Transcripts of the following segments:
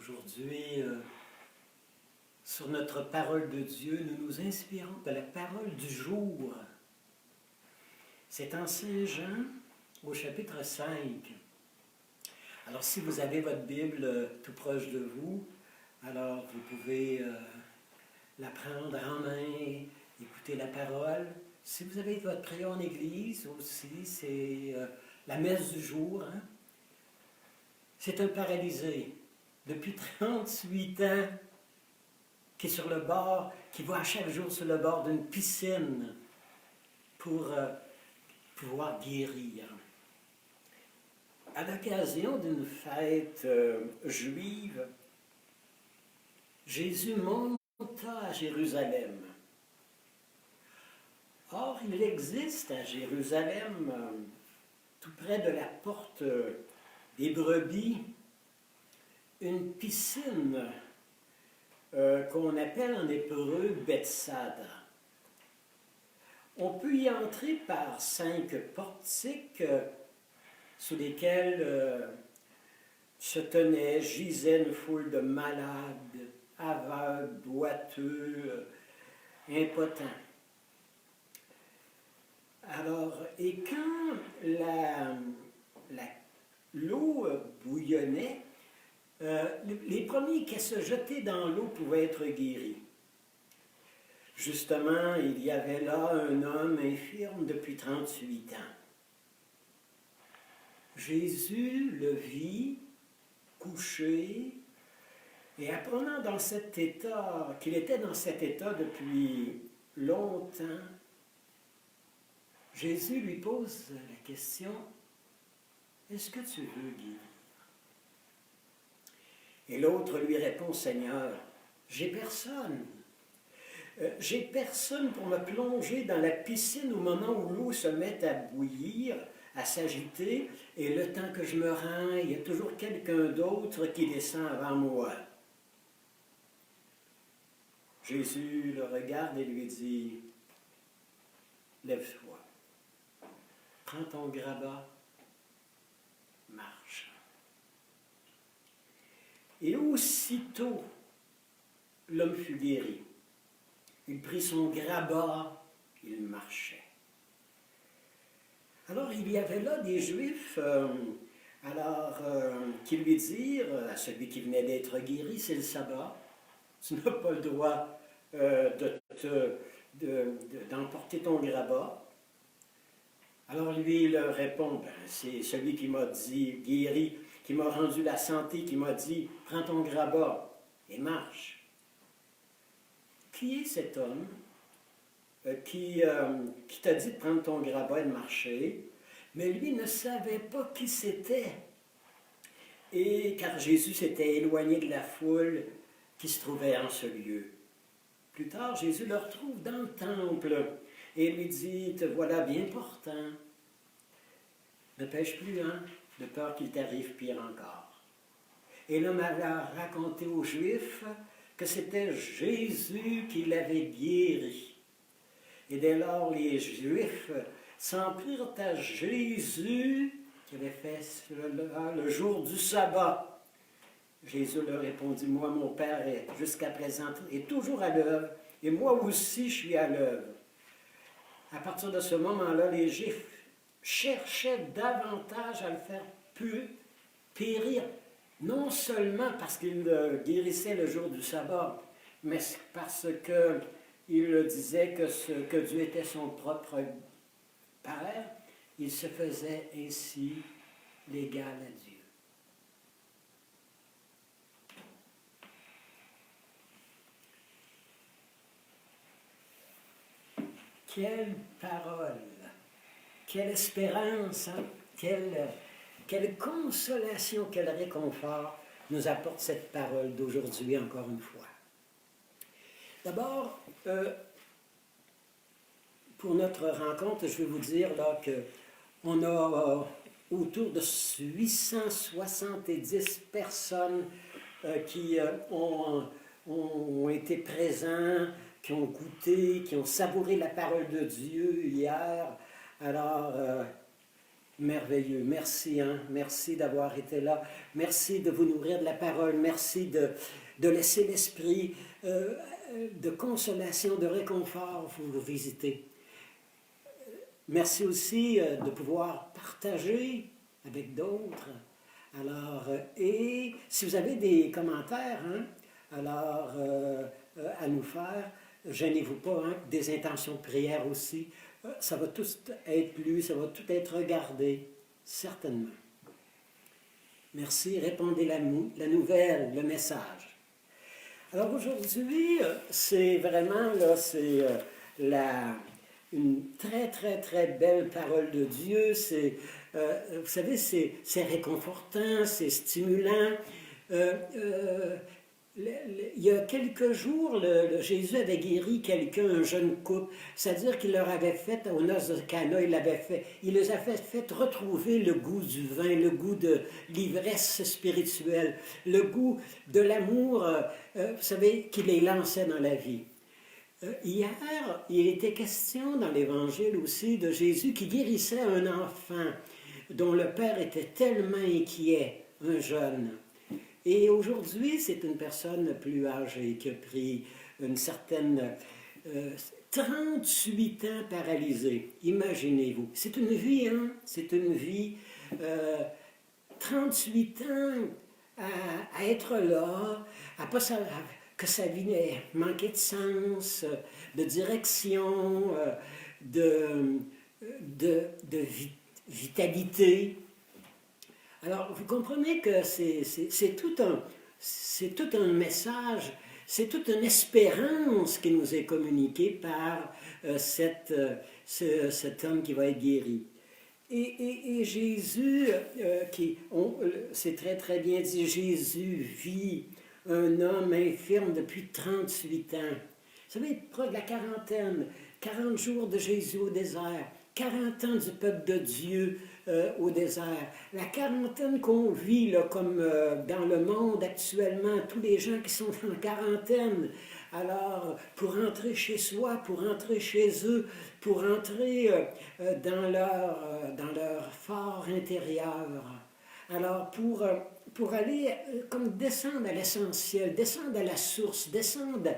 Aujourd'hui, sur notre parole de Dieu, nous nous inspirons de la parole du jour. C'est en Saint Jean, au chapitre 5. Alors, si vous avez votre Bible tout proche de vous, alors vous pouvez la prendre en main, écouter la parole. Si vous avez votre crayon en église aussi, c'est la messe du jour. Hein? C'est un paralysé, depuis 38 ans, qui est sur le bord, qui va chaque jour sur le bord d'une piscine pour pouvoir guérir. À l'occasion d'une fête juive, Jésus monta à Jérusalem. Or, il existe à Jérusalem, tout près de la porte des brebis, une piscine qu'on appelle en hébreu Bethsada. On peut y entrer par 5 portiques sous lesquels se tenait, gisait une foule de malades, aveugles, boiteux, impotents. Alors, et quand l'eau bouillonnait, les premiers qui se jetaient dans l'eau pouvaient être guéris. Justement, il y avait là un homme infirme depuis 38 ans. Jésus le vit couché et apprenant dans cet état, qu'il était dans cet état depuis longtemps, Jésus lui pose la question, « Est-ce que tu veux guérir? » Et l'autre lui répond, « Seigneur, j'ai personne. J'ai personne pour me plonger dans la piscine au moment où l'eau se met à bouillir, à s'agiter, et le temps que je me rends, il y a toujours quelqu'un d'autre qui descend avant moi. » Jésus le regarde et lui dit, « Lève-toi, prends ton grabat, marche. » Et aussitôt, l'homme fut guéri. Il prit son grabat, il marchait. Alors, il y avait là des Juifs qui lui dirent à celui qui venait d'être guéri, c'est le sabbat, tu n'as pas le droit d'emporter ton grabat. Alors lui, il leur répond, ben, c'est celui qui m'a dit guéri, qui m'a rendu la santé, qui m'a dit, prends ton grabat et marche. Qui est cet homme qui t'a dit de prendre ton grabat et de marcher, mais lui ne savait pas qui c'était. Et car Jésus s'était éloigné de la foule qui se trouvait en ce lieu. Plus tard, Jésus le retrouve dans le temple et lui dit, « Te voilà bien portant. Ne pêche plus, hein, de peur qu'il t'arrive pire encore. » Et l'homme alla raconter aux Juifs que c'était Jésus qui l'avait guéri. Et dès lors, les Juifs s'en prirent à Jésus qui avait fait cela le jour du sabbat. Jésus leur répondit, « Moi, mon Père est jusqu'à présent est toujours à l'œuvre, et moi aussi je suis à l'œuvre. » À partir de ce moment-là, les Juifs cherchaient davantage à le faire périr, non seulement parce qu'il guérissait le jour du sabbat, mais parce qu'il disait que Dieu était son propre Père, il se faisait ainsi l'égal à Dieu. Quelle parole, quelle espérance, hein? Quelle consolation, quel réconfort nous apporte cette parole d'aujourd'hui encore une fois. D'abord, pour notre rencontre, je vais vous dire là, qu'on a autour de 870 personnes qui ont été présents, qui ont goûté, qui ont savouré la parole de Dieu hier. Alors, Merveilleux. Merci, hein? Merci d'avoir été là. Merci de vous nourrir de la parole. Merci de laisser l'esprit de consolation, de réconfort vous visiter. Merci aussi de pouvoir partager avec d'autres. Alors, et si vous avez des commentaires, hein, alors à nous faire, gênez-vous pas, hein, des intentions de prière aussi. Ça va tout être lu, ça va tout être regardé, certainement. Merci, répondez la nouvelle, le message. Alors aujourd'hui, c'est vraiment là, c'est une très, très, très belle parole de Dieu. Vous savez, c'est réconfortant, c'est stimulant. Il y a quelques jours, Jésus avait guéri quelqu'un, un jeune couple. C'est-à-dire qu'il leur avait fait, aux noces de Cana, il les avait fait retrouver le goût du vin, le goût de l'ivresse spirituelle, le goût de l'amour, vous savez, qui les lançait dans la vie. Hier, il était question dans l'Évangile aussi de Jésus qui guérissait un enfant dont le père était tellement inquiet, un jeune. Et aujourd'hui, c'est une personne plus âgée qui a pris une certaine 38 ans paralysée. Imaginez-vous. C'est une vie, hein? C'est une vie. 38 ans à être là, à pas savoir que sa vie manquait de sens, de direction, de vitalité. Alors, vous comprenez que c'est tout un message, c'est toute une espérance qui nous est communiquée par cet homme qui va être guéri. Et Jésus, c'est très très bien dit, Jésus vit un homme infirme depuis 38 ans. Vous savez, proche de la quarantaine, 40 jours de Jésus au désert, 40 ans du peuple de Dieu au désert. La quarantaine qu'on vit, là, comme dans le monde actuellement, tous les gens qui sont en quarantaine, alors pour rentrer chez soi, pour rentrer chez eux, pour rentrer dans leur fort intérieur. Alors pour aller comme descendre à l'essentiel, descendre à la source, descendre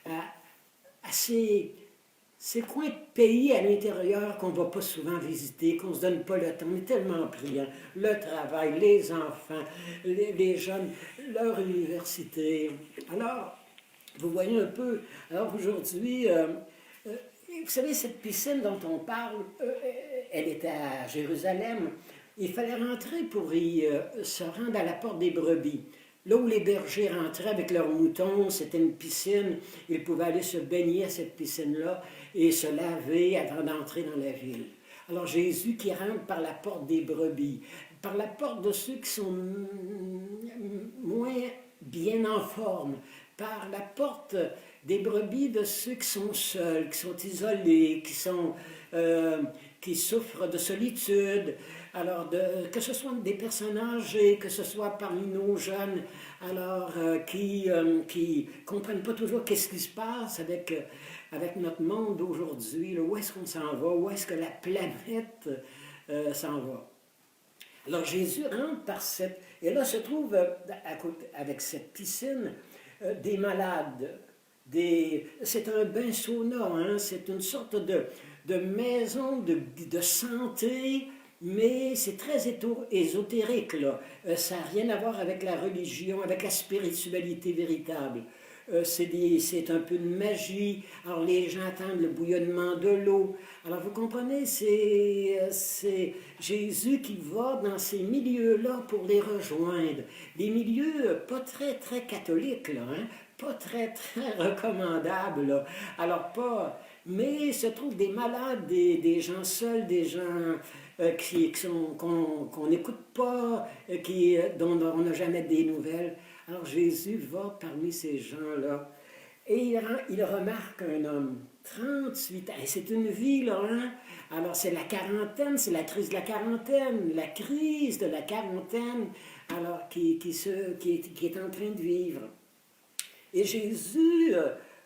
à ces coins de pays à l'intérieur qu'on ne va pas souvent visiter, qu'on ne se donne pas le temps. On est tellement pris, hein? Le travail, les enfants, les jeunes, leur université. Alors, vous voyez un peu, alors aujourd'hui, vous savez, cette piscine dont on parle, elle était à Jérusalem. Il fallait rentrer pour se rendre à la porte des brebis. Là où les bergers rentraient avec leurs moutons, c'était une piscine. Ils pouvaient aller se baigner à cette piscine-là et se laver avant d'entrer dans la ville. Alors Jésus qui rentre par la porte des brebis, par la porte de ceux qui sont moins bien en forme, par la porte des brebis de ceux qui sont seuls, qui sont isolés, qui souffrent de solitude. Alors, que ce soit des personnes âgées, que ce soit parmi nos jeunes, alors qui ne comprennent pas toujours qu'est-ce qui se passe avec notre monde d'aujourd'hui, où est-ce qu'on s'en va, où est-ce que la planète s'en va. Alors Jésus rentre par cette... Et là se trouve, avec cette piscine, des malades. C'est un bain sauna, hein? C'est une sorte de maison de santé, mais c'est très ésotérique, là. Ça n'a rien à voir avec la religion, avec la spiritualité véritable. C'est un peu de magie. Alors les gens attendent le bouillonnement de l'eau. Alors vous comprenez, c'est Jésus qui va dans ces milieux-là pour les rejoindre. Des milieux pas très très catholiques, là, hein? Pas très très recommandables, là. Alors pas... Mais il se trouve des malades, des gens seuls, des gens qu'on n'écoute pas, dont on n'a jamais des nouvelles. Alors Jésus va parmi ces gens-là et il remarque un homme, 38 ans, et c'est une vie là, hein? Alors c'est la quarantaine, c'est la crise de la quarantaine, alors qui est en train de vivre. Et Jésus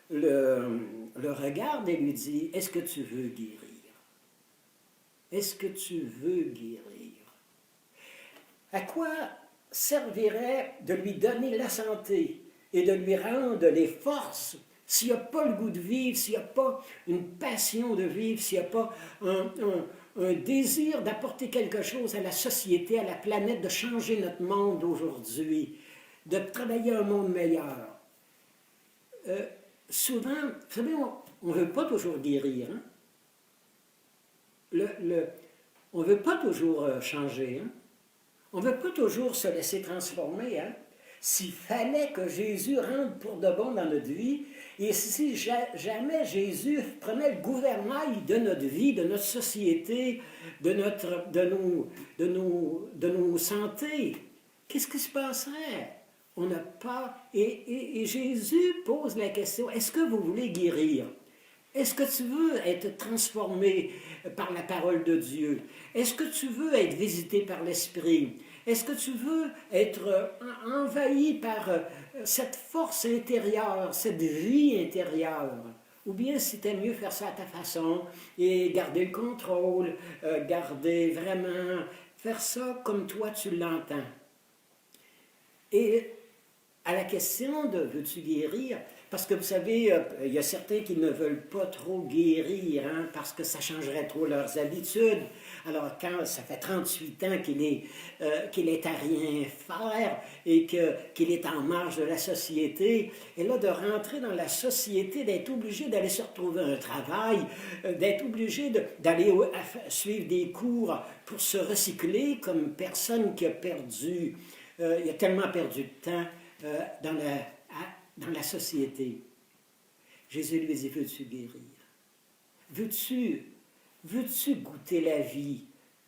le regarde et lui dit, est-ce que tu veux guérir? Est-ce que tu veux guérir? À quoi servirait de lui donner la santé et de lui rendre les forces s'il n'y a pas le goût de vivre, s'il n'y a pas une passion de vivre, s'il n'y a pas un désir d'apporter quelque chose à la société, à la planète, de changer notre monde aujourd'hui, de travailler un monde meilleur. Souvent, vous savez, on ne veut pas toujours guérir. Hein? On ne veut pas toujours changer. Hein? On ne veut pas toujours se laisser transformer. Hein? S'il fallait que Jésus rentre pour de bon dans notre vie, et si jamais Jésus prenait le gouvernail de notre vie, de notre société, de nos santé, qu'est-ce qui se passerait? On n'a pas... Et Jésus pose la question, est-ce que vous voulez guérir? Est-ce que tu veux être transformé par la parole de Dieu? Est-ce que tu veux être visité par l'Esprit? Est-ce que tu veux être envahi par cette force intérieure, cette vie intérieure? Ou bien c'était mieux faire ça à ta façon et garder le contrôle, garder vraiment, faire ça comme toi tu l'entends. Et à la question de veux-tu guérir, parce que vous savez, il y a certains qui ne veulent pas trop guérir, hein, parce que ça changerait trop leurs habitudes. Alors quand ça fait 38 ans qu'il est à rien faire et qu'il est en marge de la société, et là de rentrer dans la société, d'être obligé d'aller se retrouver un travail, d'être obligé d'aller suivre des cours pour se recycler comme personne qui a perdu, il a tellement perdu de temps dans la société. Jésus lui dit, veux-tu guérir? Veux-tu goûter la vie?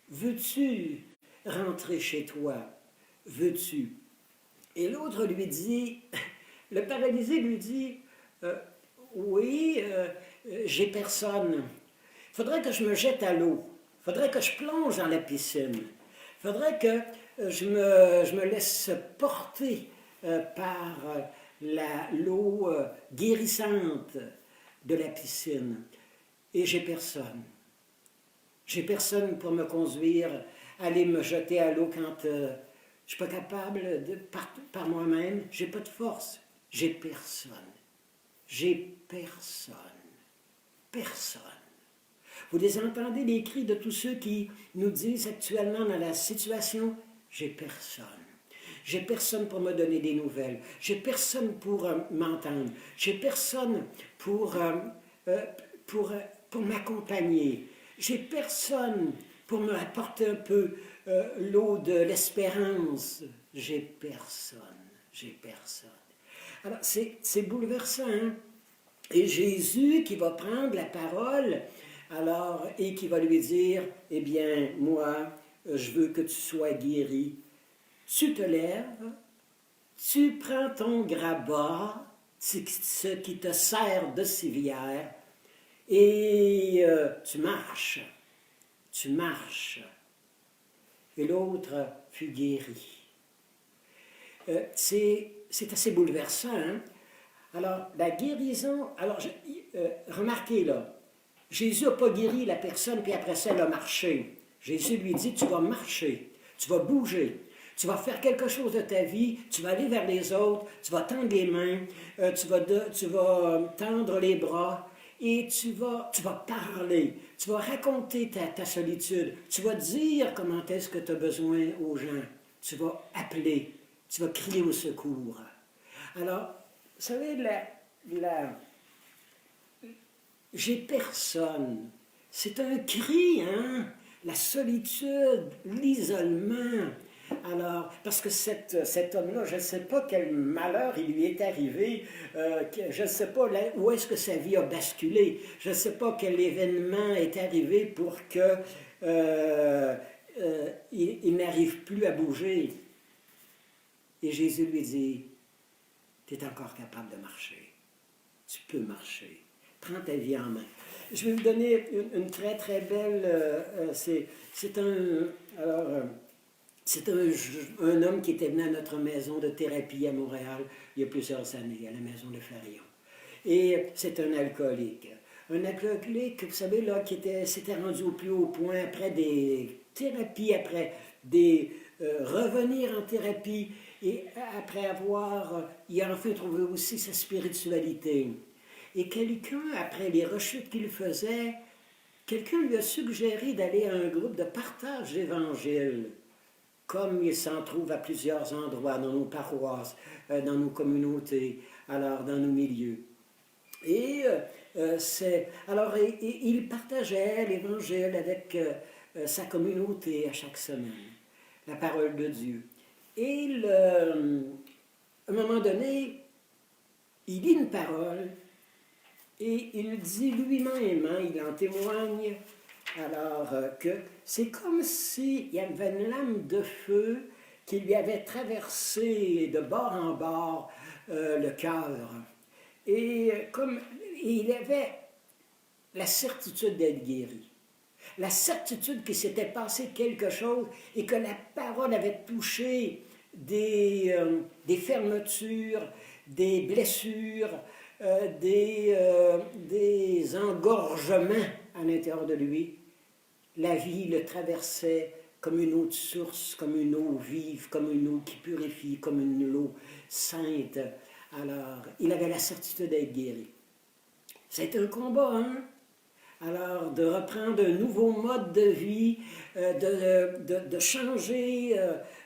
Veux-tu rentrer chez toi? Veux-tu? Et l'autre lui dit, le paralysé lui dit, oui, j'ai personne. Il faudrait que je me jette à l'eau. Il faudrait que je plonge dans la piscine. Il faudrait que je me laisse porter par l'eau guérissante de la piscine. Et j'ai personne. J'ai personne pour me conduire, aller me jeter à l'eau quand je ne suis pas capable par moi-même. J'ai pas de force. J'ai personne. J'ai personne. Personne. Vous les entendez, les cris de tous ceux qui nous disent actuellement dans la situation, j'ai personne. J'ai personne pour me donner des nouvelles. J'ai personne pour m'entendre. J'ai personne pour m'accompagner. J'ai personne pour me apporter un peu l'eau de l'espérance. J'ai personne. J'ai personne. Alors, c'est bouleversant, hein? Et Jésus qui va prendre la parole, alors, et qui va lui dire, eh bien, moi, je veux que tu sois guéri. Tu te lèves, tu prends ton grabat, ce qui te sert de civière, et tu marches. Tu marches. Et l'autre fut guéri. C'est assez bouleversant, hein? Alors, la guérison... Alors, remarquez là, Jésus n'a pas guéri la personne, puis après ça, elle a marché. Jésus lui dit, tu vas marcher, tu vas bouger, tu vas faire quelque chose de ta vie, tu vas aller vers les autres, tu vas tendre les mains, tu vas tendre les bras, et tu vas parler, tu vas raconter ta solitude, tu vas dire comment est-ce que tu as besoin aux gens, tu vas appeler, tu vas crier au secours. Alors, vous savez, j'ai personne. C'est un cri, hein? La solitude, l'isolement. Alors, parce que cet homme-là, je ne sais pas quel malheur il lui est arrivé, je ne sais pas où est-ce que sa vie a basculé, je ne sais pas quel événement est arrivé pour que il n'arrive plus à bouger. Et Jésus lui dit, tu es encore capable de marcher. Tu peux marcher. Prends ta vie en main. Je vais vous donner une très très belle... c'est un homme qui était venu à notre maison de thérapie à Montréal il y a plusieurs années, à la maison de Farion. Et c'est un alcoolique. Un alcoolique, vous savez, là, s'était rendu au plus haut point après des thérapies, après des revenir en thérapie et après avoir, il a enfin trouvé aussi sa spiritualité. Et quelqu'un, après les rechutes qu'il faisait, quelqu'un lui a suggéré d'aller à un groupe de partage d'évangile, comme il s'en trouve à plusieurs endroits dans nos paroisses, dans nos communautés, alors dans nos milieux. Et il partageait l'évangile avec sa communauté à chaque semaine, la parole de Dieu. Et à un moment donné, il lit une parole et il dit lui-même, hein, il en témoigne, alors que c'est comme s'il y avait une lame de feu qui lui avait traversé de bord en bord le cœur. Et comme il avait la certitude d'être guéri, la certitude qu'il s'était passé quelque chose et que la parole avait touché des fermetures, des blessures, des engorgements à l'intérieur de lui. La vie le traversait comme une eau de source, comme une eau vive, comme une eau qui purifie, comme une eau sainte. Alors, il avait la certitude d'être guéri. C'est un combat, hein? Alors, de reprendre un nouveau mode de vie, de changer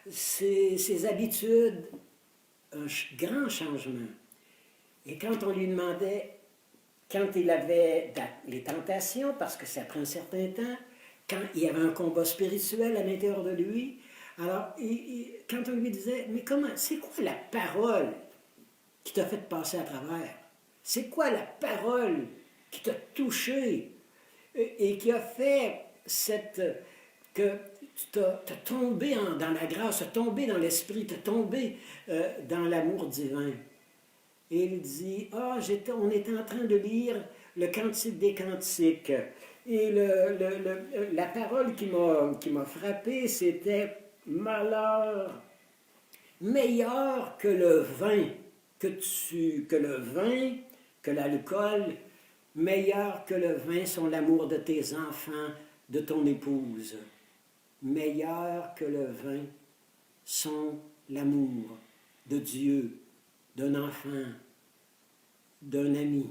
ses habitudes, un grand changement. Et quand on lui demandait, quand il avait les tentations, parce que ça prend un certain temps, quand il y avait un combat spirituel à l'intérieur de lui, alors, quand on lui disait, mais comment, c'est quoi la parole qui t'a fait passer à travers? C'est quoi la parole qui t'a touché et qui a fait que tu t'as tombé dans la grâce, tu as tombé dans l'esprit, tu as tombé dans l'amour divin? Et il dit, on était en train de lire le Cantique des Cantiques. Et la parole qui m'a frappé, c'était « Malheur, meilleur que le vin, que l'alcool, meilleur que le vin sont l'amour de tes enfants, de ton épouse. Meilleur que le vin sont l'amour de Dieu, d'un enfant, d'un ami. »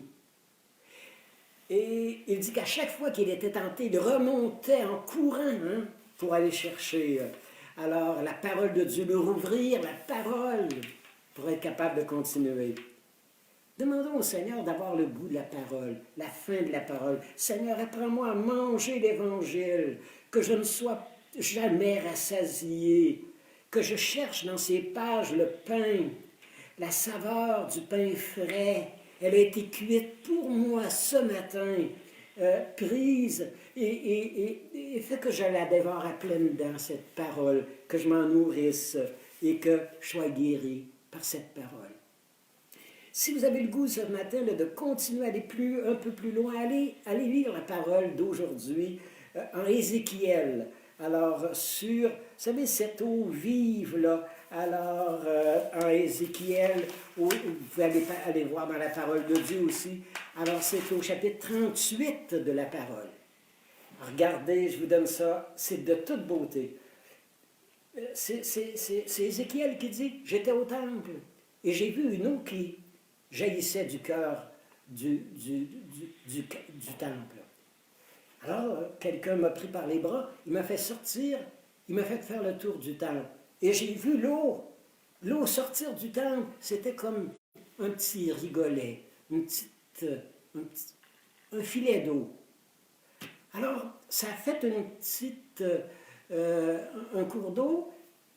Et il dit qu'à chaque fois qu'il était tenté, il remontait en courant pour aller chercher alors la parole de Dieu, le rouvrir la parole pour être capable de continuer. Demandons au Seigneur d'avoir le goût de la parole, la faim de la parole. Seigneur, apprends-moi à manger l'Évangile, que je ne sois jamais rassasié, que je cherche dans ces pages le pain, la saveur du pain frais. Elle a été cuite pour moi ce matin, prise, et fait que je la dévore à pleines dents, cette parole, que je m'en nourrisse et que je sois guéri par cette parole. Si vous avez le goût ce matin de continuer à aller un peu plus loin, allez lire la parole d'aujourd'hui en Ézéchiel. Alors, vous savez, cette eau vive, là, alors, en Ézéchiel, où vous pouvez aller voir dans la parole de Dieu aussi. Alors, c'est au chapitre 38 de la parole. Regardez, je vous donne ça, c'est de toute beauté. C'est Ézéchiel qui dit, « J'étais au temple, et j'ai vu une eau qui jaillissait du cœur du temple. » Alors, quelqu'un m'a pris par les bras, il m'a fait sortir, il m'a fait faire le tour du temple. Et j'ai vu l'eau sortir du temple. C'était comme un petit rigolet, un filet d'eau. Alors, ça a fait un cours d'eau.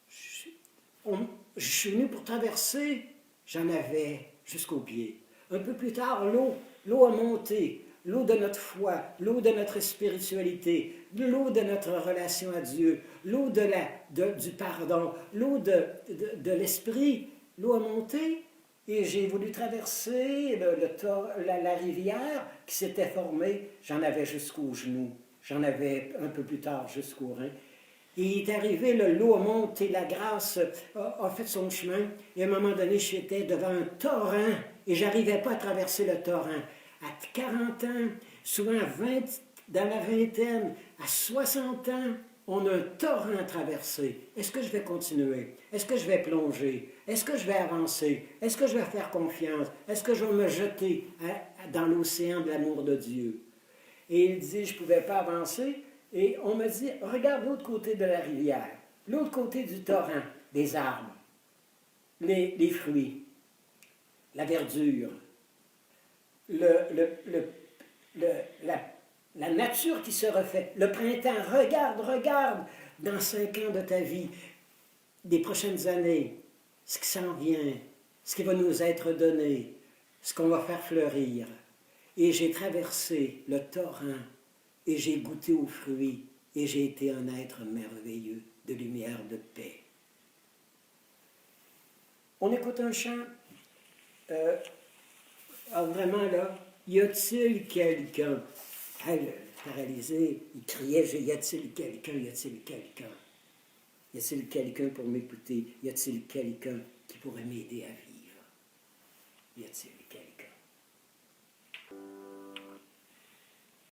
Je suis venu pour traverser, j'en avais jusqu'aux pieds. Un peu plus tard, l'eau a monté. L'eau de notre foi, l'eau de notre spiritualité, l'eau de notre relation à Dieu, l'eau du pardon, l'eau de l'esprit. L'eau a monté et j'ai voulu traverser la rivière qui s'était formée. J'en avais jusqu'aux genoux, j'en avais un peu plus tard jusqu'aux reins. Et il est arrivé, l'eau a monté, la grâce a fait son chemin. Et à un moment donné, j'étais devant un torrent et je n'arrivais pas à traverser le torrent. À 40 ans, souvent dans la vingtaine, à 60 ans, on a un torrent à traverser. Est-ce que je vais continuer? Est-ce que je vais plonger? Est-ce que je vais avancer? Est-ce que je vais faire confiance? Est-ce que je vais me jeter dans l'océan de l'amour de Dieu? Et il dit, je ne pouvais pas avancer. Et on me dit, regarde l'autre côté de la rivière, l'autre côté du torrent, des arbres, les fruits, la verdure, la nature qui se refait, le printemps. Regarde dans 5 ans de ta vie, des prochaines années, ce qui s'en vient, ce qui va nous être donné, ce qu'on va faire fleurir. Et j'ai traversé le torrent et j'ai goûté aux fruits et j'ai été un être merveilleux de lumière, de paix. On écoute un chant. Vraiment là, y a-t-il quelqu'un? Le paralysé, il criait, y a-t-il quelqu'un, y a-t-il quelqu'un? Y a-t-il quelqu'un pour m'écouter? Y a-t-il quelqu'un qui pourrait m'aider à vivre? Y a-t-il quelqu'un?